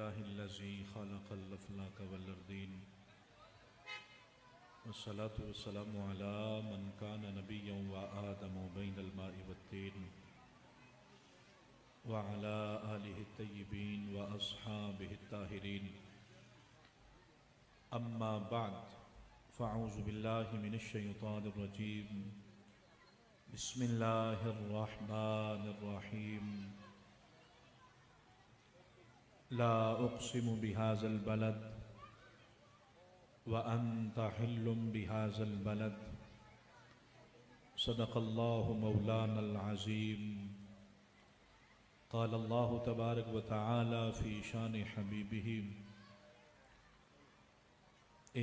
अल्हम्दुलिल्लाहिल्लज़ी ख़लक़ल अफ़लाक वल अर्दीन वस्सलातु वस्सलामु अला मन कान नबिय्यन व आदम बैनल माइ वत्तीन व अला आलिहि तय्यिबीन व अस्हाबिहि ताहिरीन अम्मा बअद फ़अऊज़ु बिल्लाहि मिनश शैतानिर रजीम बिस्मिल्लाहिर रहमानिर रहीम ला उक़्सिमु बिहाज़ल बलद व अन्त हिल्लुम बिहाज़ल बलद सदक़ल्लाहु मौलानल अज़ीम क़ाल अल्लाहु तबारक व तआला फ़ी शान हबीबिही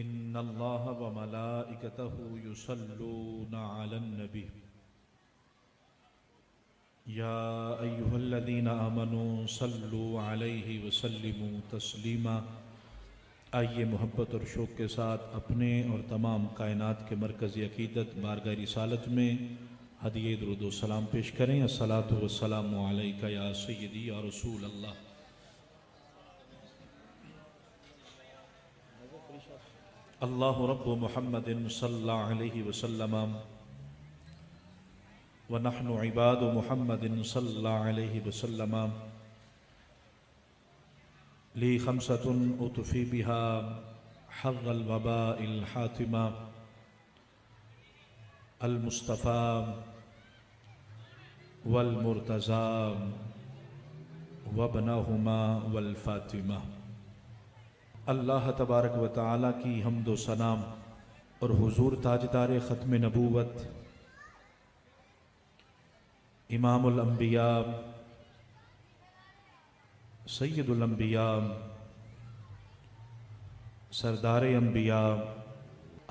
इन्नल्लाह व मलाइकतहु युसल्लूना अलन नबी या अय्युहल्लज़ीना आमनू सल्लू अलैहि वसल्लिमू तस्लीमा। आइए मोहब्बत और शौक़ के साथ अपने और तमाम कायनात के मरकज़ी अक़ीदत बारगाह रिसालत में हदिये दुरूद व सलाम पेश करें। अस्सलातु वस्सलामु अलैका या सय्यदी या रसूल अल्लाह। अल्लाहु रब्बु मुहम्मदिन सल्लल्लाहु अलैहि वसल्लम व नहनु इबादु मुहम्मदिन सल्लल्लाहु अलैहि वसल्लम ली खमसतुन उतफ़ी बिहा हर्रल वबाइल हातिमा अल मुस्तफ़ा वल मुर्तज़ा वबनहुमा वल फ़ातिमा। अल्लाह तबारक व तआला की हम्द व सनाम और हुज़ूर ताजदार ख़त्म नबूवत इमामुल अंबिया सय्यदुल अंबिया सरदार अंबिया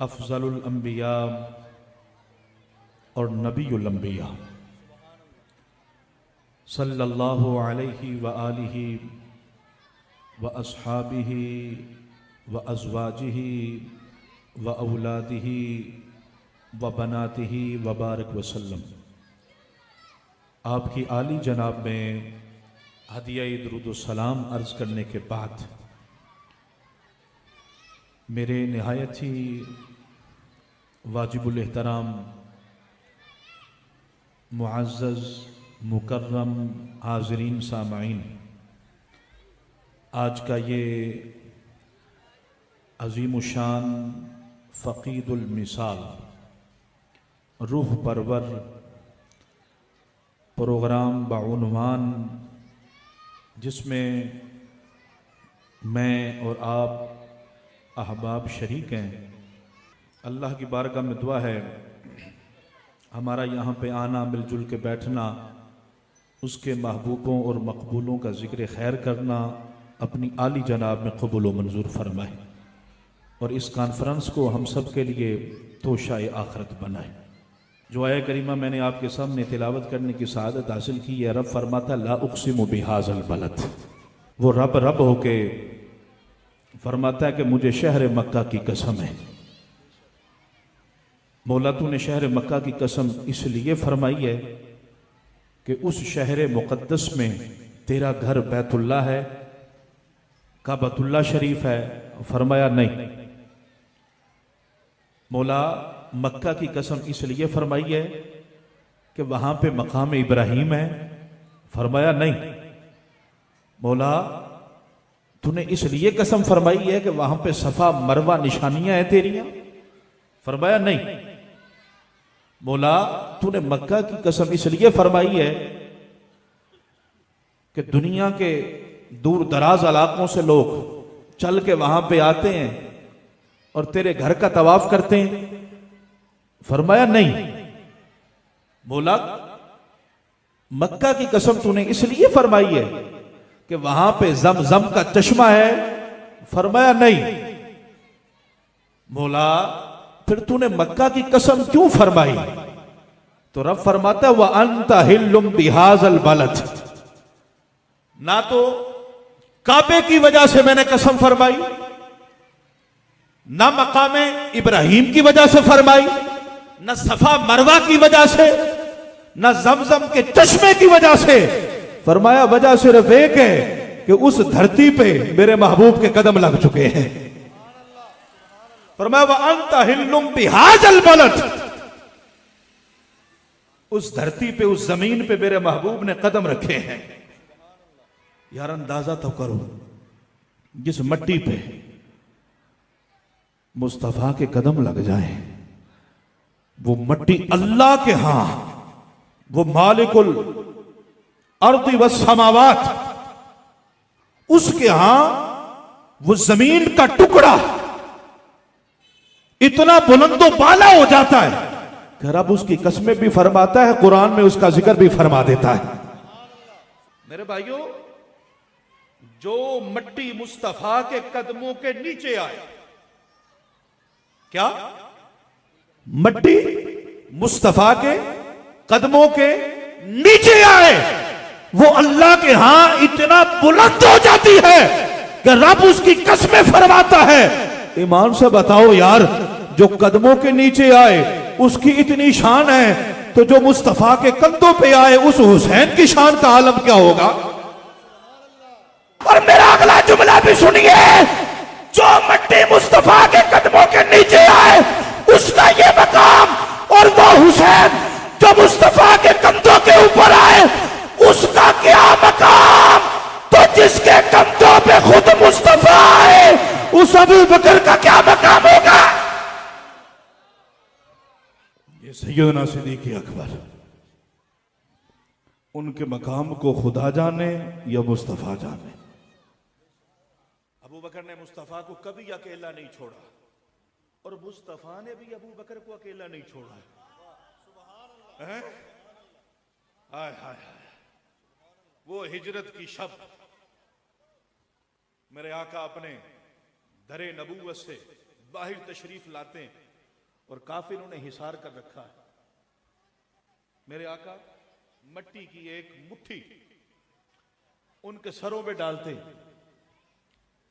अफ़ज़लुल अंबिया और नबीयुल अंबिया सल्लल्लाहु अलैहि व आलिहि व अस्हाबिही व अज़वाजिही व औलादिही व बनातिही व बारक वसल्लम। आपकी आली जनाब में हदिया-ए दुरूद व सलाम अर्ज़ करने के बाद मेरे निहायत ही वाजिबुल एहतराम मुअज़्ज़ज़ मुकर्रम हाज़रीन सामाईन, आज का ये अज़ीमुशान फ़क़ीदुल मिसाल रूह परवर प्रोग्राम बाउनवान, जिसमें मैं और आप अहबाब शरीक हैं। अल्लाह की बारगाह में दुआ है हमारा यहाँ पे आना, मिलजुल के बैठना, उसके महबूबों और मकबूलों का ज़िक्र खैर करना अपनी आली जनाब में कबूल व मंजूर फरमाए और इस कॉन्फ्रेंस को हम सब के लिए तोशाए आखरत बनाए। जो आया करीमा मैंने आपके सामने तिलावत करने की सआदत हासिल की है, रब फरमाता ला उक़्सिमु बिहाज़ल बलद। वो रब होके फरमाता है कि मुझे शहर मक्का की कसम है। मौला तूने शहर मक्का की कसम इसलिए फरमाई है कि उस शहर मुक़द्दस में तेरा घर बैतुल्ला है, काबतुल्ला शरीफ है। फरमाया नहीं। मौला मक्का की कसम इसलिए फरमाई है कि वहां पे मकाम इब्राहीम है। फरमाया नहीं। मौला तूने इसलिए कसम फरमाई है कि वहां पे सफा मरवा निशानियां हैं तेरियां। फरमाया नहीं। मौला तूने मक्का की कसम इसलिए फरमाई है कि दुनिया के दूर दराज इलाकों से लोग चल के वहां पे आते हैं और तेरे घर का तवाफ करते हैं। फरमाया नहीं। मौला मक्का की कसम तूने इसलिए फरमाई है कि वहां पे ज़मज़म का चश्मा है। फरमाया नहीं। मौला फिर तूने मक्का की कसम क्यों फरमाई? तो रब फरमाता है व अन्त हिल्लुम बिहाज़ल बलद। ना तो काबे की वजह से मैंने कसम फरमाई, ना मकामे इब्राहीम की वजह से फरमाई, न सफा मरवा की वजह से, न ज़मज़म के चश्मे की वजह से। फरमाया वजह सिर्फ एक है कि उस धरती पे मेरे महबूब के कदम लग चुके हैं। फरमाया व अंत हिल्लुम बिहाजल बलद, उस धरती पे उस जमीन पे मेरे महबूब ने कदम रखे हैं। यार अंदाजा तो करो, जिस मट्टी पे मुस्तफा के कदम लग जाए, वो मट्टी अल्लाह के हां, वो मालिकुल अर्दी व समावात, उसके यहां वो जमीन का टुकड़ा इतना बुलंदो बाला हो जाता है कि रब उसकी कसमें भी फरमाता है, कुरान में उसका जिक्र भी फरमा देता है। मेरे भाइयों, जो मट्टी मुस्तफा के कदमों के नीचे आए, क्या मट्टी मुस्तफा के कदमों के नीचे आए, वो अल्लाह के यहां इतना बुलंद हो जाती है कि रब उसकी कसमें फरमाता है। ईमान से बताओ यार, जो कदमों के नीचे आए उसकी इतनी शान है, तो जो मुस्तफा के कंधों पे आए उस हुसैन की शान का आलम क्या होगा। और मेरा अगला जुमला भी सुनिए, जो मट्टी मुस्तफा के कदमों के नीचे आए उसका ये मकाम, और वो हुसैन जो मुस्तफा के कंधों के ऊपर आए उसका क्या मकाम। तो जिसके कंधों पे खुद मुस्तफा आए उस अबू बकर का क्या मकाम होगा। ये सैयदना सिद्दीक़ अकबर, उनके मकाम को खुदा जाने या मुस्तफा जाने। अबू बकर ने मुस्तफा को कभी अकेला नहीं छोड़ा, और मुस्तफा ने भी अबू बकर को अकेला नहीं छोड़ा है। हाय हाय हाय, वो हिजरत की शब मेरे आका अपने दरे नबूवत से बाहर तशरीफ लाते हैं और काफिरों ने हिसार कर रखा है। मेरे आका मट्टी की एक मुट्ठी उनके सरों पे डालते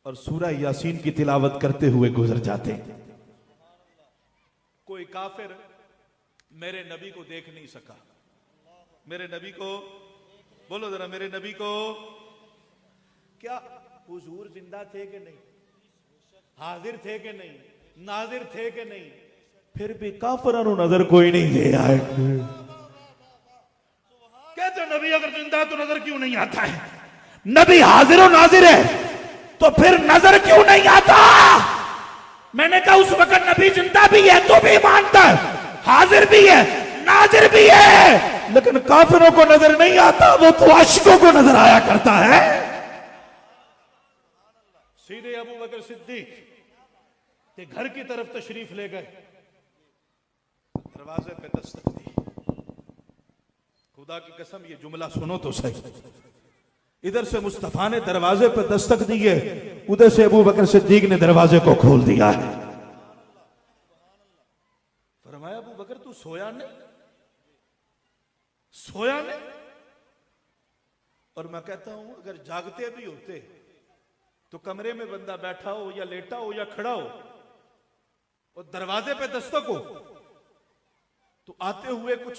और सूरह यासीन की तिलावत करते हुए गुजर जाते। कोई काफिर मेरे नबी को देख नहीं सका। मेरे नबी को बोलो जरा, मेरे नबी को, क्या हुजूर जिंदा थे कि नहीं, हाजिर थे कि नहीं, नाजिर थे कि नहीं, फिर भी काफिरों को नजर कोई नहीं दे आए। कहते नबी अगर जिंदा है तो नजर क्यों नहीं आता है। नबी हाजिर और नाजिर है तो फिर नजर क्यों नहीं आता। मैंने कहा उस वक्त नबी जिंदा भी है तो भी मानता है, हाजिर भी है, नाजिर भी है, लेकिन काफिरों को नजर नहीं आता, वो तो आशिकों को नजर आया करता है। सीधे अबू बकर सिद्दीक के घर की तरफ तशरीफ ले गए, दरवाजे पे दस्तक दी। खुदा की कसम ये जुमला सुनो तो सही, इधर से मुस्तफा ने दरवाजे पे दस्तक दी है, उधर से अबू बकर सिद्दीक ने दरवाजे को खोल दिया है। फरमाया अबू बकर तू सोया नहीं, सोया नहीं। और मैं कहता हूं अगर जागते भी होते तो कमरे में बंदा बैठा हो या लेटा हो या खड़ा हो और दरवाजे पे दस्तक हो तो आते हुए कुछ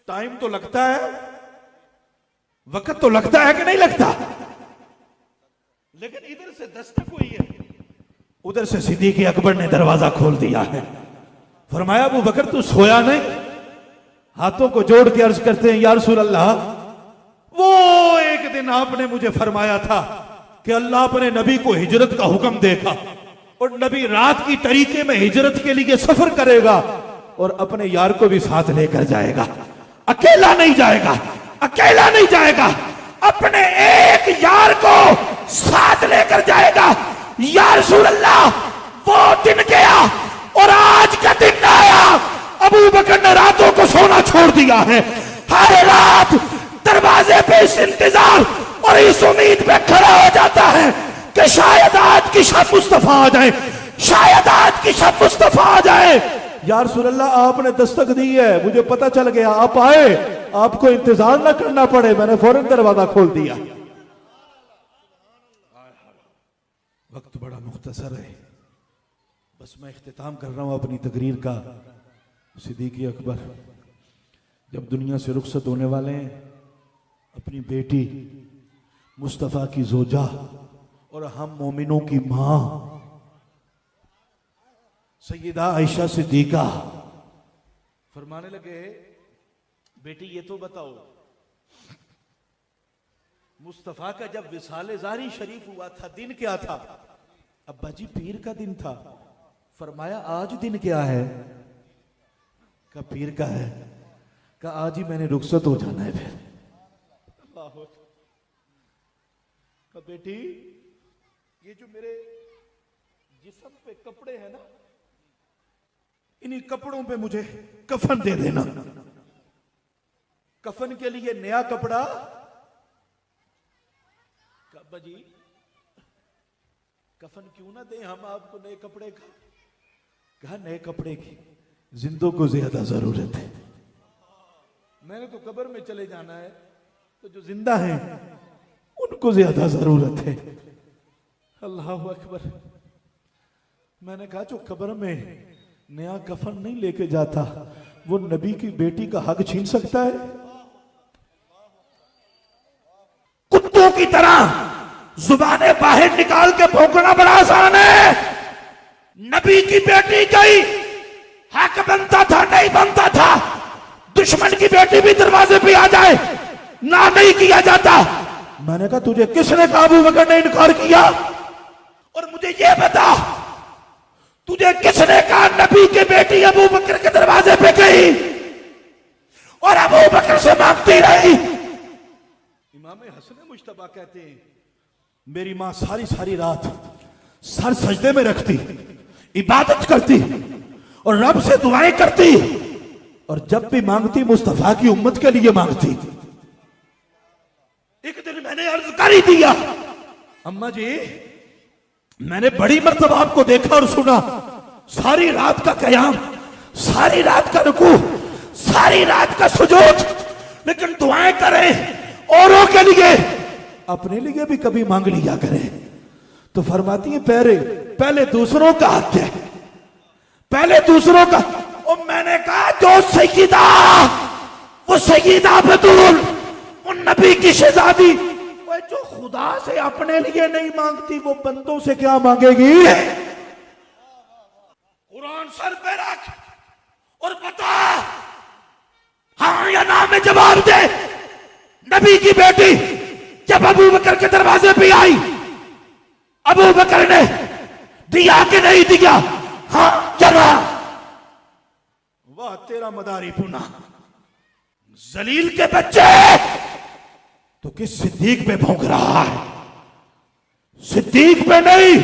टाइम तो लगता है, वक्त तो लगता है कि नहीं लगता। लेकिन इधर से दस्तक हुई है, उधर से सिद्दीक़ अकबर ने दरवाजा खोल दिया है। फरमाया अबू बकर तू सोया नहीं। हाथों को जोड़ के अर्ज करते हैं या रसूल अल्लाह, वो एक दिन आपने मुझे फरमाया था कि अल्लाह अपने नबी को हिजरत का हुक्म देगा और नबी रात की तरीके में हिजरत के लिए सफर करेगा और अपने यार को भी साथ लेकर जाएगा। अकेला नहीं जाएगा, अकेला नहीं जाएगा, अपने एक यार को साथ लेकर जाएगा। या रसूल अल्लाह, वो दिन गया और आज का दिन आया। अबू बकर ने रातों को सोना छोड़ दिया है, हर रात दरवाजे पे इस इंतजार और इस उम्मीद पे खड़ा हो जाता है कि शायद आज की शब मुस्तफा आ जाए, शायद आज की शब मुस्तफा आ जाए। या रसूल अल्लाह आपने दस्तक दी है, मुझे पता चल गया आप आए, आपको इंतजार ना करना पड़े, मैंने फौरन दरवाजा खोल दिया। वक्त बड़ा मुख्तसर है, बस मैं इख्तिताम कर रहा हूं अपनी तकरीर का। सिद्दीक़ अकबर जब दुनिया से रुखसत होने वाले हैं, अपनी बेटी मुस्तफ़ा की जोजा और हम मोमिनों की मां सैयदा आयशा सिद्दीका फरमाने लगे, बेटी ये तो बताओ, मुस्तफ़ा का जब विसाले ज़ारी शरीफ हुआ था दिन क्या था? अब्बा जी पीर का दिन था। फरमाया आज दिन क्या है? का पीर का है। का आज ही मैंने रुखसत हो जाना है फिर। का बेटी ये जो मेरे जिस्म पे कपड़े हैं ना, इन्हीं कपड़ों पे मुझे कफन दे देना। कफन के लिए नया कपड़ा। अब्बा जी कफन क्यों ना दें हम आपको नए कपड़े का? कहा नए कपड़े की जिंदों को ज्यादा जरूरत है। मैंने तो कब्र में चले जाना है, तो जो जिंदा हैं उनको ज्यादा जरूरत है। अल्लाह अकबर। मैंने कहा जो कब्र में नया कफन नहीं लेके जाता वो नबी की बेटी का हक छीन सकता है? कुत्तों की तरह जुबानें बाहर निकाल के भौंकना बड़ा आसान है। नबी की बेटी गई, हक बनता था नहीं बनता था। दुश्मन की बेटी भी दरवाजे पे आ जाए ना नहीं किया जाता। मैंने कहा तुझे किसने कहा अबू बकर ने इनकार किया? और मुझे ये बता तुझे किसने कहा नबी की बेटी अबू बकर के दरवाजे पे गई और अबू बकर से मांगती रही? इमाम हसन मुश्तबा कहते हैं मेरी मां सारी सारी रात सर सजदे में रखती, इबादत करती और रब से दुआएं करती, और जब भी मांगती मुस्तफा की उम्मत के लिए मांगती। एक दिन मैंने अर्ज कर ही दिया, अम्मा जी मैंने बड़ी मर्तबा आपको देखा और सुना, सारी रात का कयाम, सारी रात का रुकू, सारी रात का सुजूद, लेकिन दुआएं करें औरों के लिए, अपने लिए भी कभी मांग लिया करें। तो फरमाती है पहले दूसरों का हक है, पहले दूसरों का। और मैंने कहा जो सैयदा, वो सैयदा बतूल, वो नबी की शहजादी, वो जो खुदा से अपने लिए नहीं मांगती वो बंदों से क्या मांगेगी? कुरान सर पे रख और बता, हाँ या ना में जवाब दे। नबी की बेटी जब अबू बकर के दरवाजे पे आई, अबू बकर ने दिया कि नहीं दिया? हाँ या ना? वाह तेरा मदारी पुना। जलील के बच्चे तो किस सिद्दीक पे भौंक रहा है? सिद्दीक पे नहीं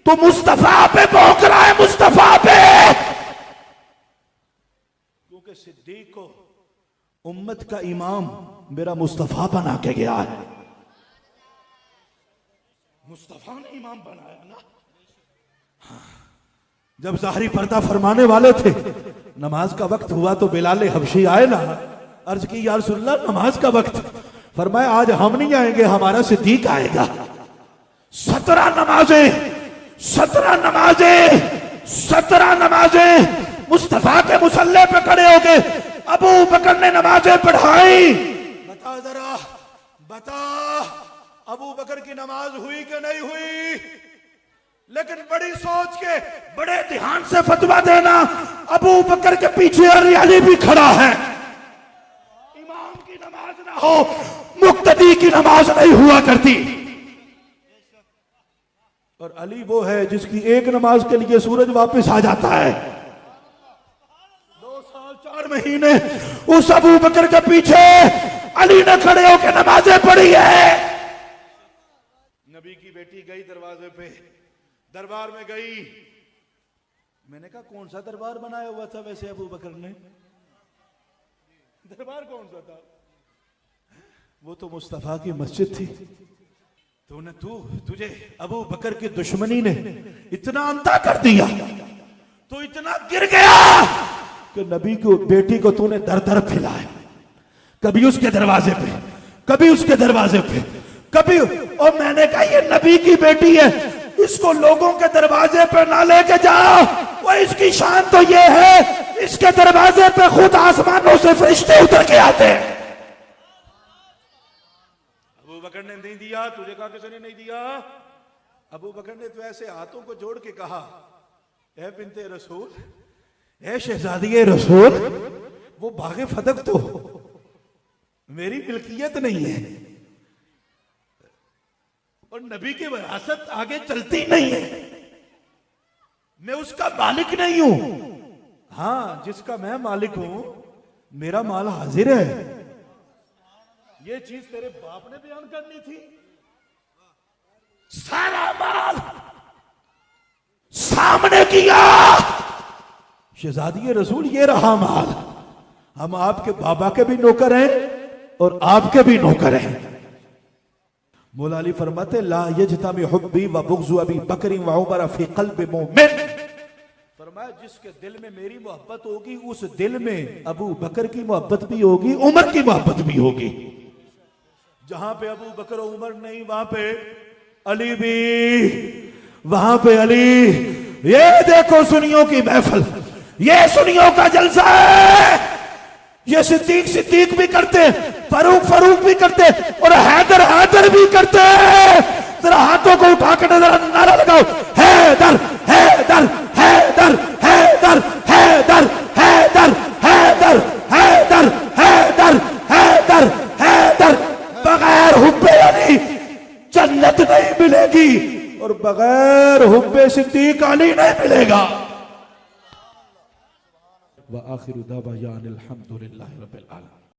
तो मुस्तफा पे भौंक रहा है, मुस्तफा पे। क्योंकि सिद्दीक को उम्मत का इमाम मेरा मुस्तफा बना के गया है। मुस्तफा ने इमाम बनाया ना। हाँ। जब ज़ाहरी पर्दा फरमाने वाले थे, नमाज का वक्त हुआ तो बिलाल हबशी आए ना, अर्ज की या रसूलल्लाह नमाज का वक्त। फरमाया आज हम नहीं आएंगे, हमारा सिद्दीक आएगा। 17 नमाजें मुस्तफा के मुसल्ले पे खड़े हो गए, अबू बकर ने नमाजें पढ़ाई। बता जरा बता, अबू बकर की नमाज हुई कि नहीं हुई? लेकिन बड़ी सोच के बड़े ध्यान से फतवा देना, अबू बकर के पीछे अली भी खड़ा है। इमाम की नमाज ना हो, मुक्तदी की नमाज नहीं हुआ करती। और अली वो है जिसकी एक नमाज के लिए सूरज वापस आ जाता है। 2 साल 4 महीने उस अबू बकर के पीछे अली ने खड़े होकर नमाजें पढ़ी है। नबी की बेटी गई दरवाजे पे, दरबार में गई। मैंने कहा कौन सा दरबार बनाया हुआ था वैसे अबू बकर ने? दरबार कौन सा था? वो तो मुस्तफा की मस्जिद थी। तुझे अबू बकर की दुश्मनी ने इतना अंधा कर दिया, तो इतना गिर गया कि नबी को बेटी को तूने दर दर फैलाया। कभी उसके दरवाजे पे, कभी उसके दरवाजे पे, कभी। और मैंने कहा ये नबी की बेटी है, इसको लोगों के दरवाजे पे ना लेके जाओ। वो इसकी शान तो ये है, इसके दरवाजे पे खुद आसमानों से फरिश्ते उतर के आते हैं। अबू बकर ने नहीं दिया, तुझे कहा किसने नहीं दिया? अबू बकर ने तो ऐसे हाथों को जोड़ के कहा, ए बिन्ते रसूल, ए शहजादी रसूल, वो बागे फदक तो मेरी मिल्कियत नहीं है और नबी की विरासत आगे चलती नहीं है, मैं उसका मालिक नहीं हूं। हां, जिसका मैं मालिक हूं मेरा माल हाजिर है। ये चीज तेरे बाप ने बयान करनी थी। सारा माल सामने किया, शहजादी रसूल ये रहा माल, हम आपके बाबा के भी नौकर हैं और आपके भी नौकर हैं। मौला अली फरमाते ला यजतमी हुब्बी व बुग़्ज़ु अबी बकरी व उमर फी क़ल्बि मुमिन, फरमाया जिसके दिल में मेरी मोहब्बत होगी उस दिल में अबू बकर की मोहब्बत भी होगी, उमर की मोहब्बत भी होगी। जहां पे अबू बकर और उमर नहीं वहां पे अली भी, वहां पे अली। ये देखो सुनियों की महफिल, ये सुनियों का जलसा है। ये सिद्दीक सिद्दीक भी करते, फारूक फारूक भी करते और हैदर हैदर भी करते। जरा हाथों को उठा कर नारा लगाओ, हैदर हैदर हैदर हैदर हैदर हैदर हैदर हैदर हैदर हैदर हैदर। बगैर हुब्बे अली जन्नत नहीं मिलेगी और बगैर हुब्बे सिद्दीक अली नहीं मिलेगा। व आखिरु दावा अनिल हम्दुलिल्लाहि रब्बिल आलमीन।